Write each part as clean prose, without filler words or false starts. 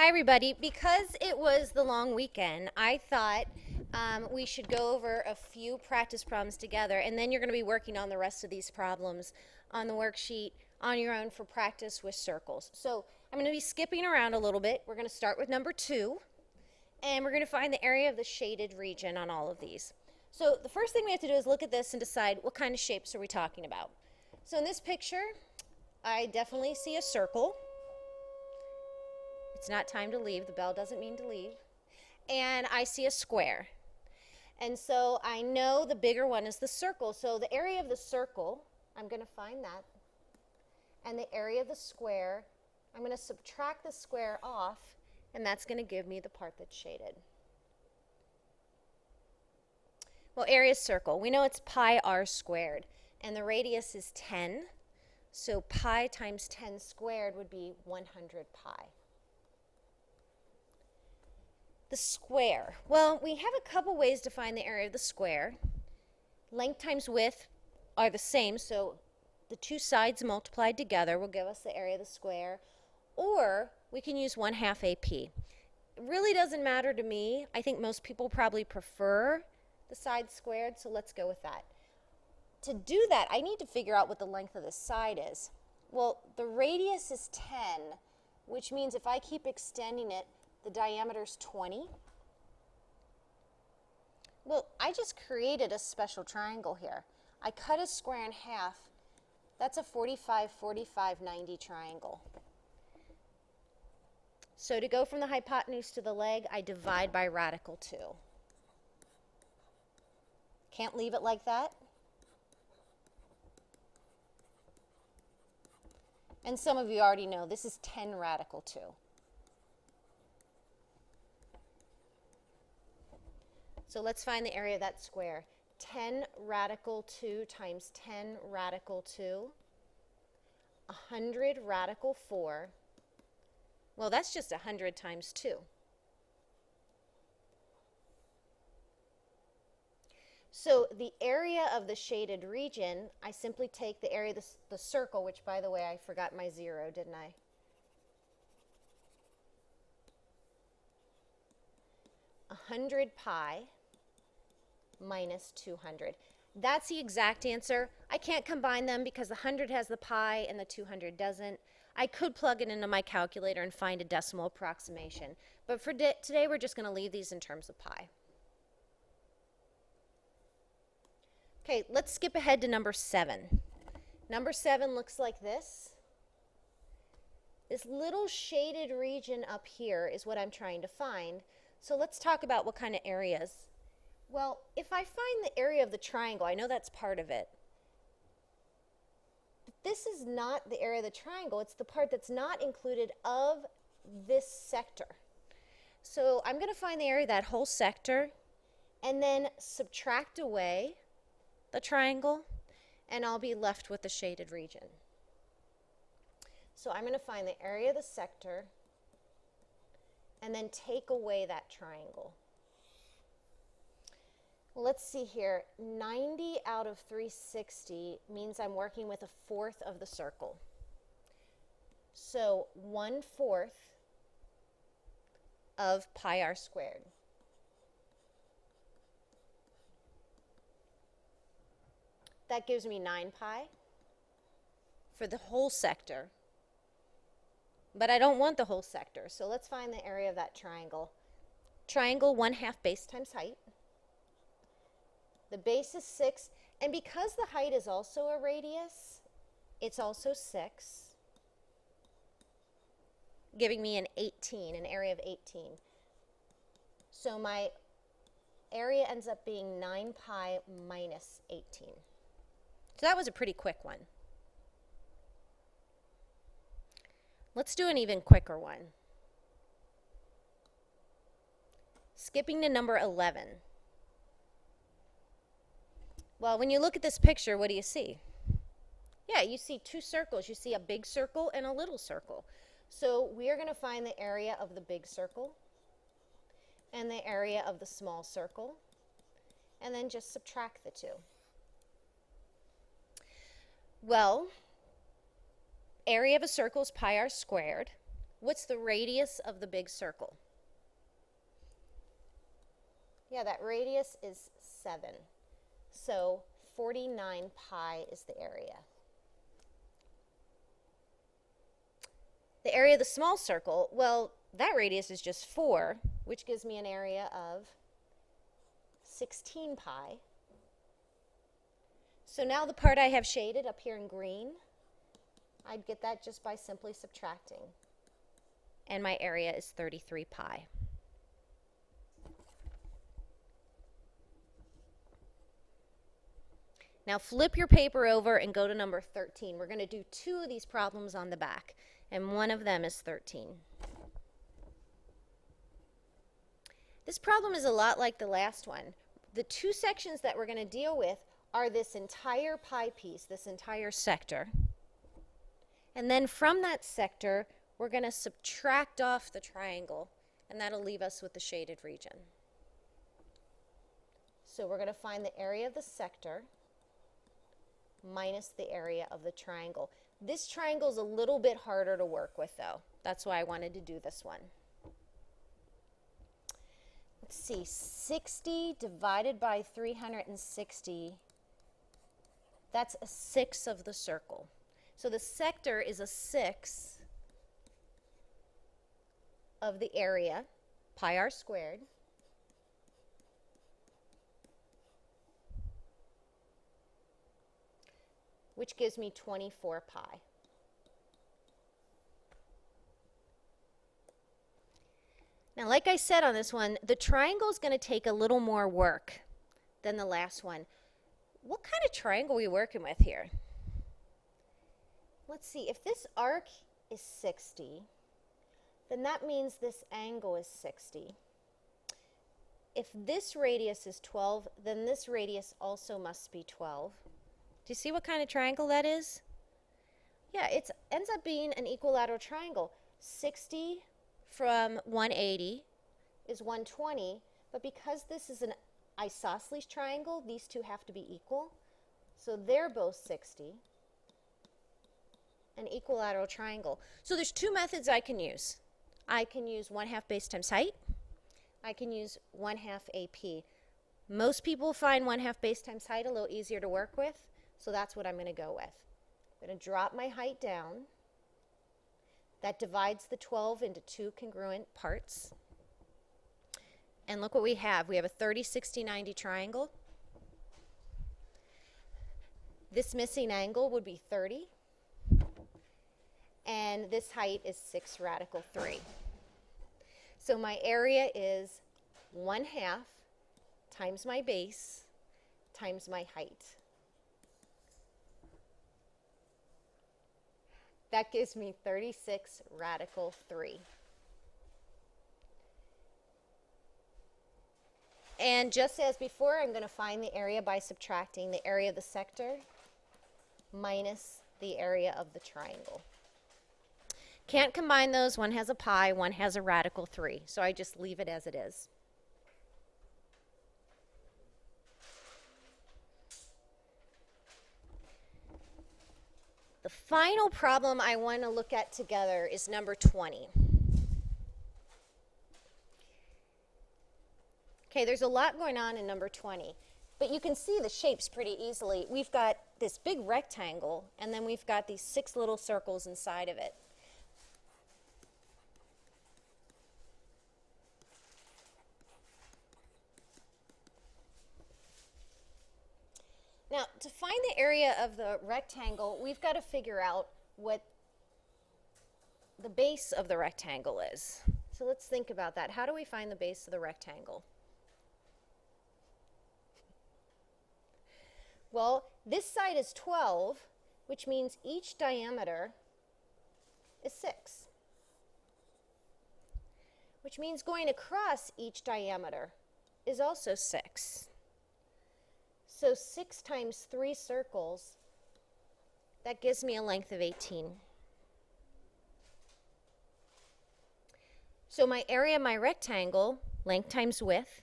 Hi, everybody. Because it was the long weekend, I thought we should go over a few practice problems together, and then you're going to be working on the rest of these problems on the worksheet on your own for practice with circles. So I'm going to be skipping around a little bit. We're going to start with number 2, and we're going to find the area of the shaded region on all of these. So the first thing we have to do is look at this and decide what kind of shapes are we talking about. So in this picture, I definitely see a circle. It's not time to leave. The bell doesn't mean to leave. And I see a square. And so I know the bigger one is the circle. So the area of the circle, I'm going to find that. And the area of the square, I'm going to subtract the square off, and that's going to give me the part that's shaded. Well, area of circle, we know it's pi r squared, and the radius is 10. So pi times 10 squared would be 100 pi. The square. Well, we have a couple ways to find the area of the square. Length times width are the same, so the two sides multiplied together will give us the area of the square. Or we can use 1/2 AP. It really doesn't matter to me. I think most people probably prefer the sides squared, so let's go with that. To do that, I need to figure out what the length of the side is. Well, the radius is 10, which means if I keep extending it, the diameter is 20. Well, I just created a special triangle here. I cut a square in half. That's a 45, 45, 90 triangle. So to go from the hypotenuse to the leg, I divide by radical 2. Can't leave it like that. And some of you already know this is 10 radical 2. So let's find the area of that square. 10 radical 2 times 10 radical 2. 100 radical 4. Well, that's just 100 times 2. So the area of the shaded region, I simply take the area of the circle, which, by the way, I forgot my 0, didn't I? $100 pi minus 200. That's the exact answer. I can't combine them because the 100 has the pi and the 200 doesn't. I could plug it into my calculator and find a decimal approximation. But for today, we're just going to leave these in terms of pi. Okay, let's skip ahead to number 7. Number 7 looks like this. This little shaded region up here is what I'm trying to find. So let's talk about what kind of areas. Well, if I find the area of the triangle, I know that's part of it. But this is not the area of the triangle. It's the part that's not included of this sector. So I'm going to find the area of that whole sector and then subtract away the triangle, and I'll be left with the shaded region. So I'm going to find the area of the sector and then take away that triangle. Let's see here, 90 out of 360 means I'm working with 1/4 of the circle. So 1/4 of pi r squared. That gives me 9 pi for the whole sector. But I don't want the whole sector, so let's find the area of that triangle. Triangle 1/2 base times height. The base is 6, and because the height is also a radius, it's also 6, giving me an 18, an area of 18. So my area ends up being 9 pi minus 18. So that was a pretty quick one. Let's do an even quicker one. Skipping to number 11. Well, when you look at this picture, what do you see? Yeah, you see two circles. You see a big circle and a little circle. So we are going to find the area of the big circle and the area of the small circle, and then just subtract the two. Well, area of a circle is pi r squared. What's the radius of the big circle? Yeah, that radius is 7. So 49 pi is the area. The area of the small circle, well, that radius is just 4, which gives me an area of 16 pi. So now the part I have shaded up here in green, I'd get that just by simply subtracting. And my area is 33 pi. Now flip your paper over and go to number 13. We're going to do 2 of these problems on the back, and one of them is 13. This problem is a lot like the last one. The 2 sections that we're going to deal with are this entire pie piece, this entire sector. And then from that sector, we're going to subtract off the triangle, and that'll leave us with the shaded region. So we're going to find the area of the sector minus the area of the triangle. This triangle is a little bit harder to work with, though. That's why I wanted to do this one. Let's see, 60 divided by 360, that's a 1/6 of the circle. So the sector is a 1/6 of the area, pi r squared, which gives me 24 pi. Now, like I said on this one, the triangle is going to take a little more work than the last one. What kind of triangle are we working with here? Let's see, if this arc is 60, then that means this angle is 60. If this radius is 12, then this radius also must be 12. Do you see what kind of triangle that is? Yeah, it ends up being an equilateral triangle. 60 from 180 is 120, but because this is an isosceles triangle, these two have to be equal. So they're both 60. An equilateral triangle. So there's 2 methods I can use. I can use 1/2 base times height. I can use 1/2 AP. Most people find 1/2 base times height a little easier to work with, so that's what I'm going to go with. I'm going to drop my height down. That divides the 12 into 2 congruent parts. And look what we have. We have a 30, 60, 90 triangle. This missing angle would be 30. And this height is 6 radical 3. So my area is 1/2 times my base times my height. That gives me 36 radical 3. And just as before, I'm going to find the area by subtracting the area of the sector minus the area of the triangle. Can't combine those. One has a pi, one has a radical 3. So I just leave it as it is. The final problem I want to look at together is number 20. Okay, there's a lot going on in number 20, but you can see the shapes pretty easily. We've got this big rectangle, and then we've got these 6 little circles inside of it. Now, to find the area of the rectangle, we've got to figure out what the base of the rectangle is. So let's think about that. How do we find the base of the rectangle? Well, this side is 12, which means each diameter is 6. Which means going across each diameter is also 6. So 6 times 3 circles, that gives me a length of 18. So my area of my rectangle, length times width,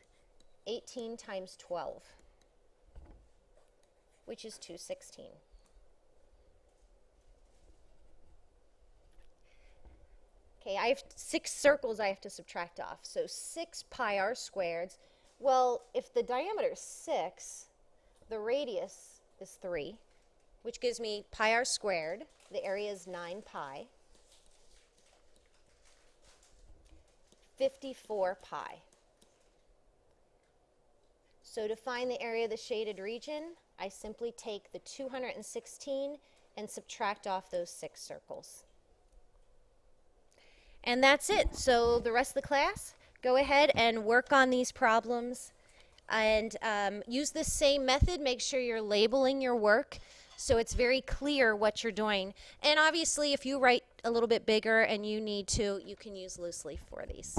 18 times 12, which is 216. Okay, I have 6 circles I have to subtract off. So 6 pi r squared. Well, if the diameter is 6, the radius is 3, which gives me pi r squared. The area is 9 pi. 54 pi. So to find the area of the shaded region, I simply take the 216 and subtract off those 6 circles. And that's it. So the rest of the class, go ahead and work on these problems and use the same method. Make sure you're labeling your work so it's very clear what you're doing. And obviously, if you write a little bit bigger and you need to, you can use loose leaf for these.